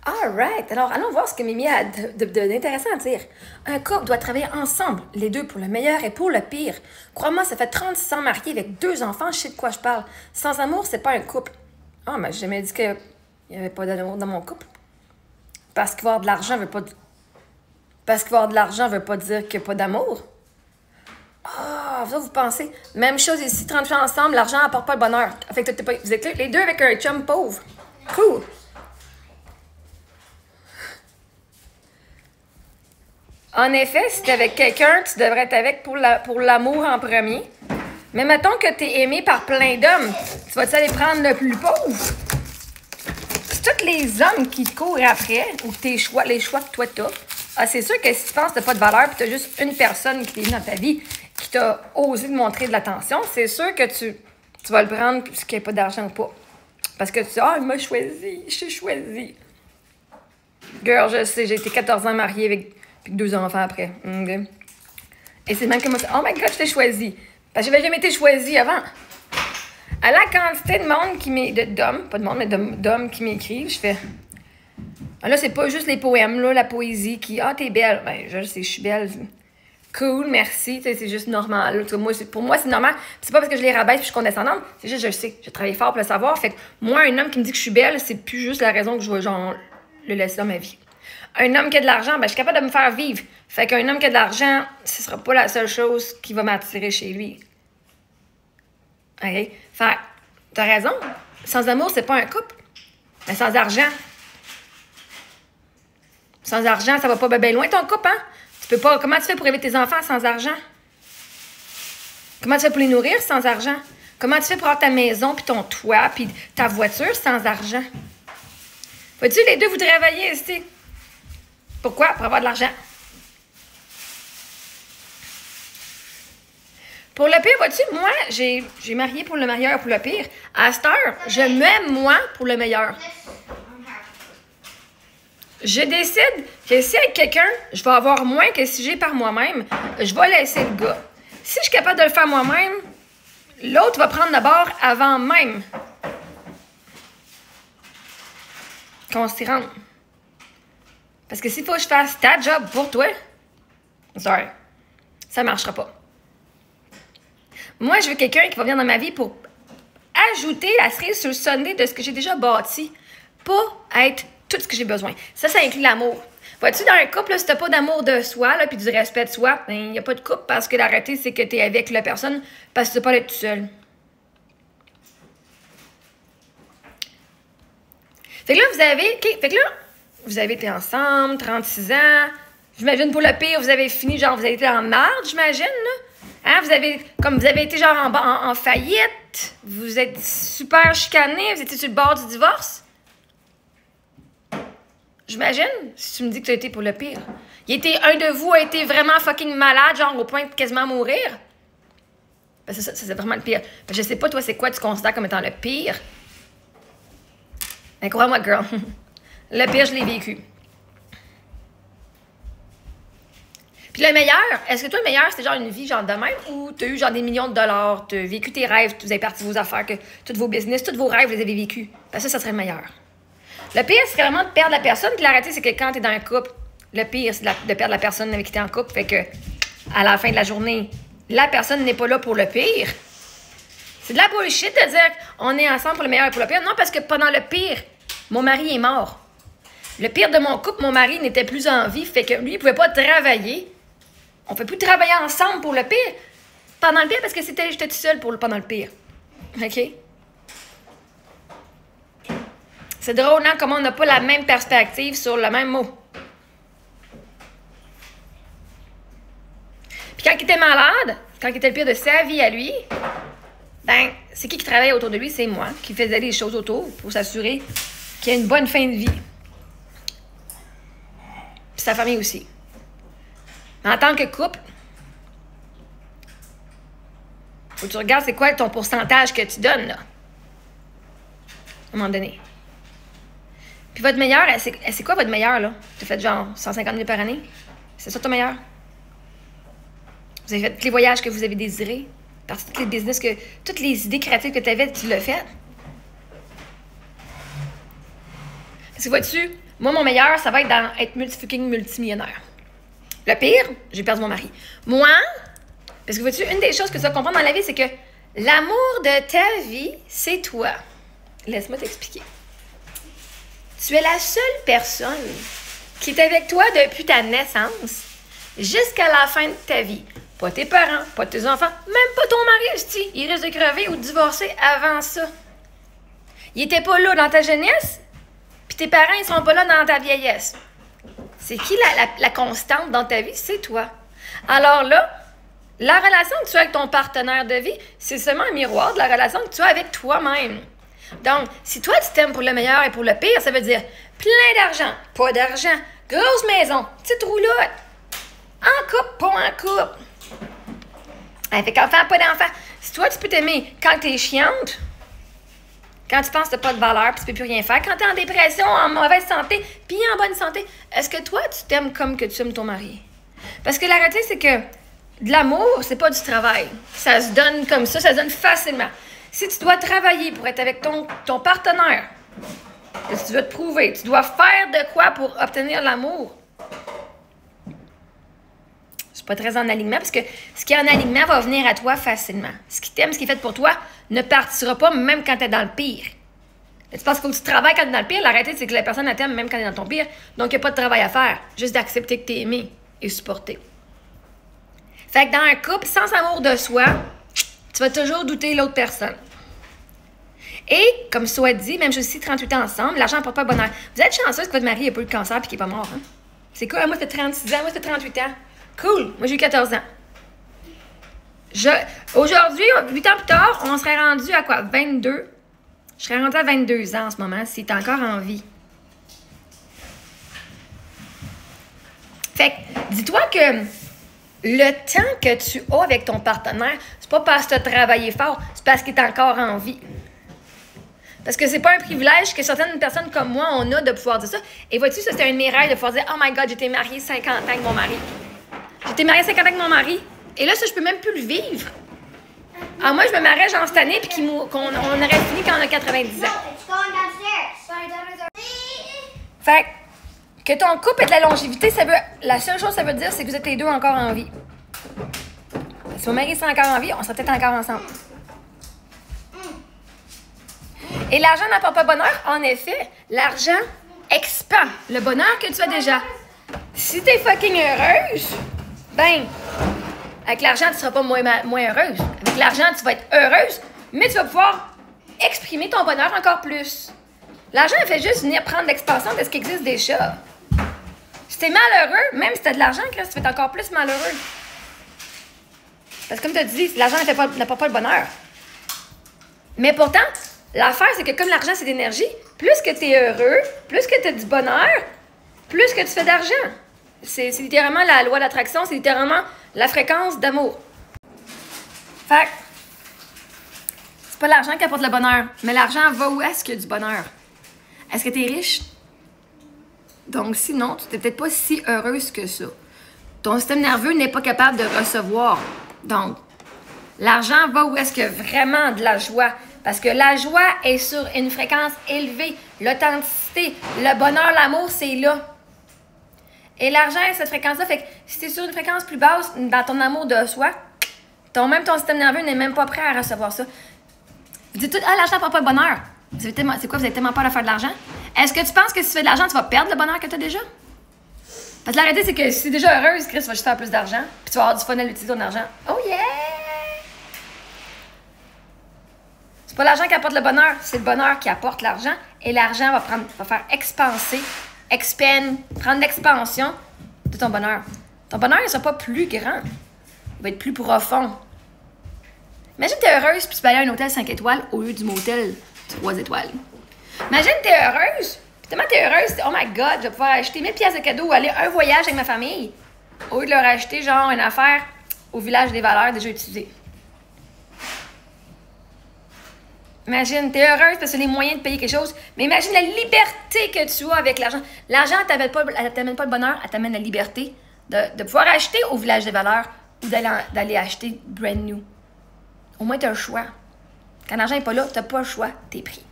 Alright, alors allons voir ce que Mimi a d'intéressant à dire. Un couple doit travailler ensemble, les deux pour le meilleur et pour le pire. Crois-moi, ça fait 36 ans mariés avec 2 enfants, je sais de quoi je parle. Sans amour, c'est pas un couple. Ah, mais j'ai jamais dit qu'il n'y avait pas d'amour dans mon couple. Parce qu'avoir de l'argent veut pas... Parce qu'avoir de l'argent veut pas dire qu'il n'y a pas d'amour. Ah, vous pensez. Même chose ici, 30 ans ensemble, l'argent apporte pas le bonheur. Fait que vous êtes les deux avec un chum pauvre. Cool. En effet, si t'es avec quelqu'un, tu devrais être avec pour l'amour en premier. Mais mettons que t'es aimé par plein d'hommes, tu vas-tu aller prendre le plus pauvre? C'est tous les hommes qui te courent après, ou les choix que toi t'as. Ah, c'est sûr que si tu penses que t'as pas de valeur, puis t'as juste une personne qui est venue dans ta vie, qui t'a osé te montrer de l'attention, c'est sûr que tu vas le prendre puisqu'il n'y a pas d'argent ou pas. Parce que tu dis, il m'a choisi, je suis choisi. Girl, je sais, j'ai été 14 ans mariée avec 2 enfants après. Okay. Et c'est même que moi, oh my God, je t'ai choisi. Parce que j'avais jamais été choisie avant. À la quantité de monde d'hommes, pas de monde, mais d'hommes qui m'écrivent, je fais. Là, c'est pas juste les poèmes, là, la poésie qui. T'es belle. Ben, je sais, je suis belle. Cool, merci. C'est juste normal. Pour moi, c'est normal. C'est pas parce que je les rabaisse et je suis condescendante. C'est juste, je le sais. J'ai travaillé fort pour le savoir. Fait que moi, un homme qui me dit que je suis belle, c'est plus juste la raison que je vais, genre, le laisser dans ma vie. Un homme qui a de l'argent, ben, je suis capable de me faire vivre. Fait qu'un homme qui a de l'argent, ce sera pas la seule chose qui va m'attirer chez lui. OK? Fait t'as raison. Sans amour, c'est pas un couple. Mais sans argent. Sans argent, ça va pas bien loin ton couple, hein? Tu peux pas. Comment tu fais pour élever tes enfants sans argent? Comment tu fais pour les nourrir sans argent? Comment tu fais pour avoir ta maison, puis ton toit, puis ta voiture sans argent? Vois-tu, les deux, vous travaillez ici. Pourquoi? Pour avoir de l'argent. Pour le pire, vois-tu, moi, j'ai marié pour le meilleur, pour le pire. À cette heure, je m'aime, moi, pour le meilleur. Je décide que si avec quelqu'un, je vais avoir moins que si j'ai par moi-même, je vais laisser le gars. Si je suis capable de le faire moi-même, l'autre va prendre d'abord avant même qu'on s'y rende. Parce que s'il faut que je fasse ta job pour toi, sorry, ça ne marchera pas. Moi, je veux quelqu'un qui va venir dans ma vie pour ajouter la cerise sur le sundae de ce que j'ai déjà bâti. Pas être tout ce que j'ai besoin. Ça inclut l'amour. Vois-tu, dans un couple, là, si t'as pas d'amour de soi, là, puis du respect de soi, il n'y a pas de couple parce que la réalité, c'est que t'es avec la personne parce que tu peux pas être tout seul. Fait que là, vous avez été ensemble, 36 ans. J'imagine pour le pire, vous avez fini, genre, vous avez été en marde, j'imagine, là. Hein, vous avez été genre en faillite. Vous êtes super chicanés, vous étiez sur le bord du divorce. J'imagine, si tu me dis que tu as été pour le pire. Un de vous a été vraiment fucking malade, genre au point de quasiment mourir. Ben c'est vraiment le pire. Ben, je sais pas, toi, c'est quoi tu considères comme étant le pire. Ben, crois-moi, girl. Le pire, je l'ai vécu. Puis le meilleur, est-ce que toi, le meilleur, c'était genre une vie genre de même ou t'as eu genre des millions de dollars, t'as vécu tes rêves, vous avez parti vos affaires, que tous vos business, tous vos rêves, vous les avez vécus. Ben ça serait le meilleur. Le pire, c'est vraiment de perdre la personne. Puis la réalité, c'est que quand t'es dans un couple, le pire, c'est de perdre la personne avec qui t'es en couple. Fait que, à la fin de la journée, la personne n'est pas là pour le pire. C'est de la bullshit de dire on est ensemble pour le meilleur et pour le pire. Non, parce que pendant le pire, mon mari est mort. Le pire de mon couple, mon mari n'était plus en vie. Fait que lui, il pouvait pas travailler. On ne peut plus travailler ensemble pour le pire. Pendant le pire, parce que j'étais toute seule pendant le pire. OK? C'est drôle, hein, comment on n'a pas la même perspective sur le même mot. Puis quand il était malade, quand il était le pire de sa vie à lui, ben, c'est qui travaillait autour de lui? C'est moi, qui faisais des choses autour pour s'assurer qu'il y ait une bonne fin de vie. Puis sa famille aussi. Mais en tant que couple, faut que tu regardes c'est quoi ton pourcentage que tu donnes, là. À un moment donné. Puis votre meilleur, c'est quoi votre meilleur, là? Tu as fait genre 150 000 par année? C'est ça ton meilleur? Vous avez fait tous les voyages que vous avez désirés? Parti de tous les business, toutes les idées créatives que tu avais, tu l'as fait? Parce Tu vois-tu, moi, mon meilleur, ça va être dans être multimillionnaire. Le pire, j'ai perdu mon mari. Moi, parce que vois-tu, une des choses que tu vas comprendre dans la vie, c'est que l'amour de ta vie, c'est toi. Laisse-moi t'expliquer. Tu es la seule personne qui est avec toi depuis ta naissance jusqu'à la fin de ta vie. Pas tes parents, pas tes enfants, même pas ton mari, hostie. Il risque de crever ou de divorcer avant ça. Il était pas là dans ta jeunesse, puis tes parents, ils sont pas là dans ta vieillesse. C'est qui la constante dans ta vie? C'est toi. Alors là, la relation que tu as avec ton partenaire de vie, c'est seulement un miroir de la relation que tu as avec toi-même. Donc, si toi, tu t'aimes pour le meilleur et pour le pire, ça veut dire plein d'argent, pas d'argent, grosse maison, petite roulotte, en couple, pas en couple. Avec enfant, pas d'enfant. Si toi, tu peux t'aimer quand tu es chiante, quand tu penses que tu n'as pas de valeur puis tu ne peux plus rien faire, quand tu es en dépression, en mauvaise santé, puis en bonne santé, est-ce que toi, tu t'aimes comme que tu aimes ton mari? Parce que la réalité, c'est que de l'amour, c'est pas du travail. Ça se donne comme ça se donne facilement. Si tu dois travailler pour être avec ton partenaire, si tu veux te prouver, tu dois faire de quoi pour obtenir l'amour. C'est pas très en alignement parce que ce qui est en alignement va venir à toi facilement. Ce qui t'aime, ce qui est fait pour toi, ne partira pas même quand tu es dans le pire. Tu penses qu'il faut que tu travailles quand tu es dans le pire. La réalité, c'est que la personne t'aime même quand tu es dans ton pire. Donc, il n'y a pas de travail à faire. Juste d'accepter que tu es aimé et supporté. Fait que dans un couple, sans amour de soi, tu vas toujours douter l'autre personne. Et, comme soit dit, même si 38 ans ensemble, l'argent n'apporte pas le bonheur. Vous êtes chanceuse que votre mari n'ait pas eu de cancer et qu'il n'est pas mort. Hein? C'est cool. Moi, c'était 36 ans. Moi, c'était 38 ans. Cool. Moi, j'ai eu 14 ans. Aujourd'hui, 8 ans plus tard, on serait rendu à quoi? 22. Je serais rendu à 22 ans en ce moment, s'il est encore en vie. Fait que, dis-toi que le temps que tu as avec ton partenaire, c'est pas parce que tu as travaillé fort, c'est parce qu'il est encore en vie. Parce que c'est pas un privilège que certaines personnes comme moi, on a de pouvoir dire ça. Et vois-tu, ça, c'est un miracle de pouvoir dire « Oh my God, j'étais mariée 50 ans avec mon mari. J'étais mariée 50 ans avec mon mari. Et là, ça, je peux même plus le vivre. Alors moi, je me marrais genre cette année, puis qu'on aurait fini quand on a 90 ans. Fait que ton couple ait de la longévité, la seule chose que ça veut dire, c'est que vous êtes les deux encore en vie. Si mon mari serait encore en vie, on serait peut-être encore ensemble. Et l'argent n'apporte pas bonheur. En effet, l'argent expand le bonheur que tu as déjà. Si tu es fucking heureuse, ben, avec l'argent, tu ne seras pas moins heureuse. Avec l'argent, tu vas être heureuse, mais tu vas pouvoir exprimer ton bonheur encore plus. L'argent, il fait juste venir prendre l'expansion de ce qui existe déjà. Si tu es malheureux, même si tu as de l'argent, tu vas être encore plus malheureux. Parce que comme tu as dit, l'argent n'apporte pas le bonheur. Mais pourtant, l'affaire, c'est que comme l'argent, c'est d'énergie, plus que tu es heureux, plus que tu as du bonheur, plus que tu fais d'argent. C'est littéralement la loi d'attraction, c'est littéralement la fréquence d'amour. Fait que, c'est pas l'argent qui apporte le bonheur, mais l'argent va où est-ce qu'il y a du bonheur? Est-ce que tu es riche? Donc, sinon, tu n'es peut-être pas si heureuse que ça. Ton système nerveux n'est pas capable de recevoir. Donc, l'argent va où est-ce qu'il y a vraiment de la joie. Parce que la joie est sur une fréquence élevée. L'authenticité, le bonheur, l'amour, c'est là. Et l'argent est cette fréquence-là. Fait que si tu es sur une fréquence plus basse dans ton amour de soi, même ton système nerveux n'est même pas prêt à recevoir ça. Vous dites tout, ah, l'argent n'apporte pas le bonheur. C'est quoi, vous avez tellement peur de faire de l'argent? Est-ce que tu penses que si tu fais de l'argent, tu vas perdre le bonheur que tu as déjà? Parce que la réalité, c'est que si tu es déjà heureuse, Chris, tu vas juste faire plus d'argent, puis tu vas avoir du fun à l'utiliser ton argent. Oh yeah! C'est pas l'argent qui apporte le bonheur, c'est le bonheur qui apporte l'argent. Et l'argent va faire prendre l'expansion de ton bonheur. Ton bonheur, il ne sera pas plus grand. Il va être plus profond. Imagine que tu es heureuse puis tu vas aller à un hôtel 5 étoiles au lieu du motel 3 étoiles. Imagine que tu es heureuse, puis tellement tu es heureuse, oh my God, je vais pouvoir acheter 1000 pièces de cadeaux ou aller un voyage avec ma famille au lieu de leur acheter genre une affaire au village des valeurs déjà utilisée. Imagine, tu es heureuse parce que tu as les moyens de payer quelque chose, mais imagine la liberté que tu as avec l'argent. L'argent, elle ne t'amène pas le bonheur, elle t'amène la liberté de pouvoir acheter au village des valeurs ou d'aller acheter brand new. Au moins, tu as un choix. Quand l'argent n'est pas là, tu n'as pas le choix, tu es pris.